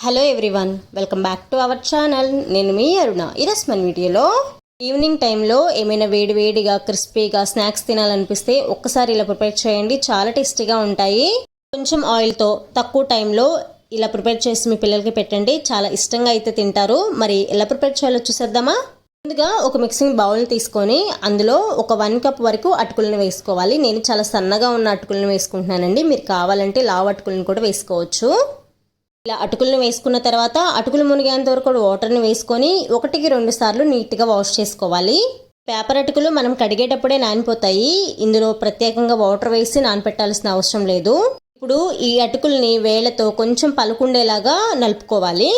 Hello everyone, welcome back to our channel. నేను మీ అరుణ. ఈరోజు మన వీడియోలో ఈవినింగ్ టైంలో ఏమైనా వేడివేడిగా క్రిస్పీగా స్నాక్స్ తినాలనిపిస్తే ఒక్కసారి ఇలా ప్రిపేర్ చేయండి. చాలా టేస్టీగా ఉంటాయి. కొంచెం ఆయిల్తో తక్కువ టైంలో ఇలా ప్రిపేర్ చేసి మీ పిల్లలకి పెట్టండి. చాలా ఇష్టంగా అయితే తింటారు. మరి ఎలా ప్రిపేర్ చేయాలో చూసేద్దామా? ముందుగా ఒక మిక్సింగ్ బౌల్ తీసుకొని అందులో ఒక 1 కప్ వరకు అటుకులను వేసుకోవాలి. నేను చాలా సన్నగా ఉన్న అటుకులను వేసుకుంటున్నానండి. మీరు కావాలంటే లావు అటుకులను కూడా వేసుకోవచ్చు. ఇలా అటుకులను వేసుకున్న తర్వాత అటుకులు మునిగేంత వరకు వాటర్ని వేసుకొని 1-2 సార్లు నీట్గా వాష్ చేసుకోవాలి. పేపర్ అటుకులు మనం కడిగేటప్పుడే నానిపోతాయి. ఇందులో ప్రత్యేకంగా వాటర్ వేసి నానపెట్టాల్సిన అవసరం లేదు. ఇప్పుడు ఈ అటుకుల్ని వేళ్లతో కొంచెం పలుకుండేలాగా నలుపుకోవాలి.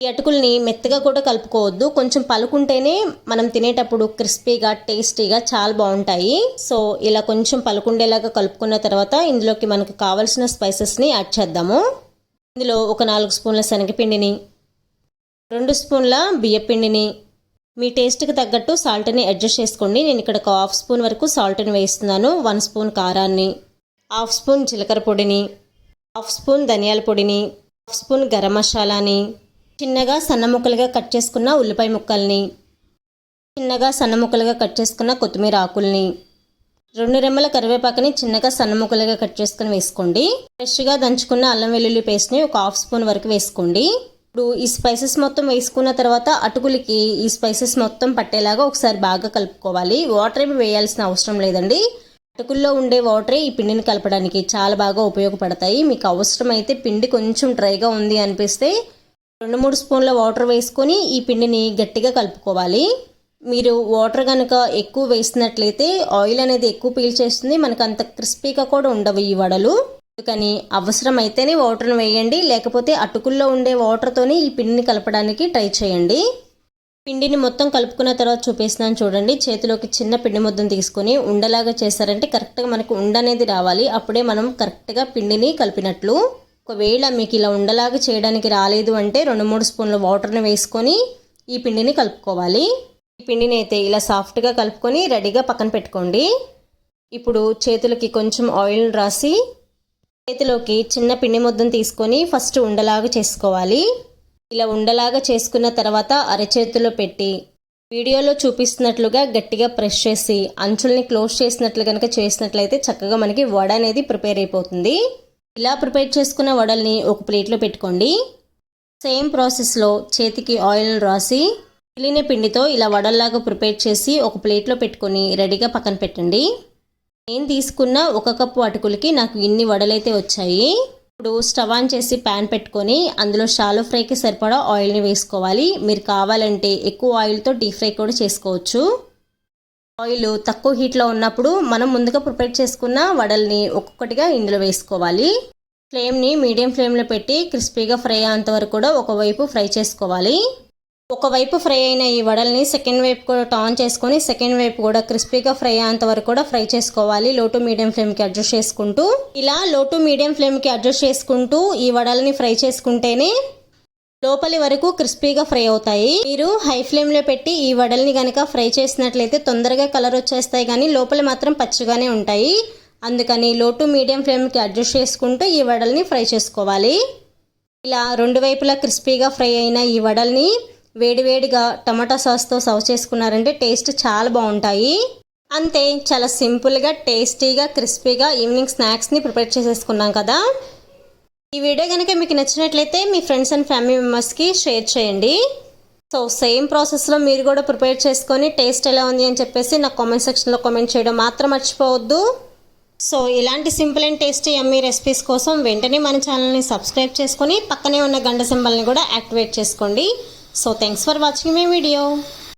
ఈ అటుకుల్ని మెత్తగా కూడా కలుపుకోవద్దు. కొంచెం పలుకుంటేనే మనం తినేటప్పుడు క్రిస్పీగా టేస్టీగా చాలా బాగుంటాయి. సో ఇలా కొంచెం పలుకుండేలాగా కలుపుకున్న తర్వాత ఇందులోకి మనకు కావాల్సిన స్పైసెస్ని యాడ్ చేద్దాము. ఇందులో ఒక 4 స్పూన్ల శనగపిండిని, 2 స్పూన్ల బియ్యపిండిని, మీ టేస్ట్కి తగ్గట్టు సాల్ట్ని అడ్జస్ట్ చేసుకోండి. నేను ఇక్కడ ఒక 1/2 స్పూన్ వరకు సాల్ట్ని వేస్తున్నాను. 1 స్పూన్ కారాన్ని, 1/2 స్పూన్ జీలకర్ర పొడిని, 1/2 స్పూన్ ధనియాల పొడిని, 1/2 స్పూన్ గరం మసాలాని, చిన్నగా సన్న ముక్కలుగా కట్ చేసుకున్న ఉల్లిపాయ ముక్కల్ని, చిన్నగా సన్న ముక్కలుగా కట్ చేసుకున్న కొత్తిమీర ఆకుల్ని, 2 రెమ్మల కరివేపాకుని చిన్నగా సన్న ముక్కలుగా కట్ చేసుకుని వేసుకోండి. ఫ్రెష్గా దంచుకున్న అల్లం వెల్లుల్లి పేస్ట్ని ఒక 1/2 స్పూన్ వరకు వేసుకోండి. ఇప్పుడు ఈ స్పైసెస్ మొత్తం వేసుకున్న తర్వాత అటుకులకి ఈ స్పైసెస్ మొత్తం పట్టేలాగా ఒకసారి బాగా కలుపుకోవాలి. వాటర్ ఏమి వేయాల్సిన అవసరం లేదండి. అటుకుల్లో ఉండే వాటరే ఈ పిండిని కలపడానికి చాలా బాగా ఉపయోగపడతాయి. మీకు అవసరమైతే పిండి కొంచెం డ్రైగా ఉంది అనిపిస్తే 2-3 స్పూన్ల వాటర్ వేసుకొని ఈ పిండిని గట్టిగా కలుపుకోవాలి. మీరు వాటర్ కనుక ఎక్కువ వేసినట్లయితే ఆయిల్ అనేది ఎక్కువ పీల్చేస్తుంది. మనకు అంత క్రిస్పీగా కూడా ఉండవు ఈ వడలు. అందుకని అవసరమైతేనే వాటర్ని వేయండి, లేకపోతే అటుకుల్లో ఉండే వాటర్తోనే ఈ పిండిని కలపడానికి ట్రై చేయండి. పిండిని మొత్తం కలుపుకున్న తర్వాత చూపిస్తున్నాను చూడండి. చేతిలోకి చిన్న పిండి ముద్దను తీసుకొని ఉండలాగా చేశారంటే కరెక్ట్గా మనకు ఉండ అనేది రావాలి. అప్పుడే మనం కరెక్ట్గా పిండిని కలిపినట్లు. ఒకవేళ మీకు ఇలా ఉండలాగా చేయడానికి రాలేదు అంటే 2-3 స్పూన్ల వాటర్ని వేసుకొని ఈ పిండిని కలుపుకోవాలి. ఈ పిండిని అయితే ఇలా సాఫ్ట్గా కలుపుకొని రెడీగా పక్కన పెట్టుకోండి. ఇప్పుడు చేతులకి కొంచెం ఆయిల్ రాసి చేతిలోకి చిన్న పిండి ముద్దను తీసుకొని ఫస్ట్ ఉండలాగా చేసుకోవాలి. ఇలా ఉండలాగా చేసుకున్న తర్వాత అరచేతిలో పెట్టి వీడియోలో చూపిస్తున్నట్లుగా గట్టిగా ప్రెస్ చేసి అంచుల్ని క్లోజ్ చేసినట్లు కనుక చేసినట్లయితే చక్కగా మనకి వడ అనేది ప్రిపేర్ అయిపోతుంది. ఇలా ప్రిపేర్ చేసుకున్న వడల్ని ఒక ప్లేట్లో పెట్టుకోండి. సేమ్ ప్రాసెస్లో చేతికి ఆయిల్ రాసి మిగిలిన పిండితో ఇలా వడల్లాగా ప్రిపేర్ చేసి ఒక ప్లేట్లో పెట్టుకొని రెడీగా పక్కన పెట్టండి. నేను తీసుకున్న 1 కప్పు అటుకులకి నాకు ఇన్ని వడలైతే వచ్చాయి. ఇప్పుడు స్టవ్ ఆన్ చేసి ప్యాన్ పెట్టుకొని అందులో షాలో ఫ్రైకి సరిపడా ఆయిల్ని వేసుకోవాలి. మీరు కావాలంటే ఎక్కువ ఆయిల్తో డీప్ ఫ్రై కూడా చేసుకోవచ్చు. ఆయిల్ తక్కువ హీట్లో ఉన్నప్పుడు మనం ముందుగా ప్రిపేర్ చేసుకున్న వడల్ని ఒక్కొక్కటిగా ఇందులో వేసుకోవాలి. ఫ్లేమ్ని మీడియం ఫ్లేమ్లో పెట్టి క్రిస్పీగా ఫ్రై అయ్యేంత వరకు కూడా ఒకవైపు ఫ్రై చేసుకోవాలి. ఒకవైపు ఫ్రై అయిన ఈ వడల్ని సెకండ్ వైపు కూడా టర్న్ చేసుకొని సెకండ్ వైపు కూడా క్రిస్పీగా ఫ్రై అయ్యేంత వరకు కూడా ఫ్రై చేసుకోవాలి. లో టు మీడియం ఫ్లేమ్కి అడ్జస్ట్ చేసుకుంటూ ఇలా లో టు మీడియం ఫ్లేమ్కి అడ్జస్ట్ చేసుకుంటూ ఈ వడల్ని ఫ్రై చేసుకుంటేనే లోపలి వరకు క్రిస్పీగా ఫ్రై అవుతాయి. మీరు హై ఫ్లేమ్లో పెట్టి ఈ వడల్ని కనుక ఫ్రై చేసినట్లయితే తొందరగా కలర్ వచ్చేస్తాయి, కానీ లోపల మాత్రం పచ్చిగానే ఉంటాయి. అందుకని లో టు మీడియం ఫ్లేమ్కి అడ్జస్ట్ చేసుకుంటూ ఈ వడల్ని ఫ్రై చేసుకోవాలి. ఇలా 2 వైపులా క్రిస్పీగా ఫ్రై అయిన ఈ వడల్ని వేడివేడిగా టమాటా సాస్తో సర్వ్ చేసుకున్నారంటే టేస్ట్ చాలా బాగుంటాయి. అంతే, చాలా సింపుల్గా టేస్టీగా క్రిస్పీగా ఈవినింగ్ స్నాక్స్ని ప్రిపేర్ చేసేసుకున్నాం కదా. ఈ వీడియో కనుక మీకు నచ్చినట్లయితే మీ ఫ్రెండ్స్ అండ్ ఫ్యామిలీ మెంబర్స్కి షేర్ చేయండి. సో సేమ్ ప్రాసెస్లో మీరు కూడా ప్రిపేర్ చేసుకొని టేస్ట్ ఎలా ఉంది అని చెప్పేసి నాకు కామెంట్ సెక్షన్లో కామెంట్ చేయడం మాత్రం మర్చిపోవద్దు. సో ఇలాంటి simple and tasty yummy recipes కోసం వెంటనే మన ఛానల్ని సబ్స్క్రైబ్ చేసుకొని పక్కనే ఉన్న గంట సింబల్ని కూడా యాక్టివేట్ చేసుకోండి. So thanks for watching my video.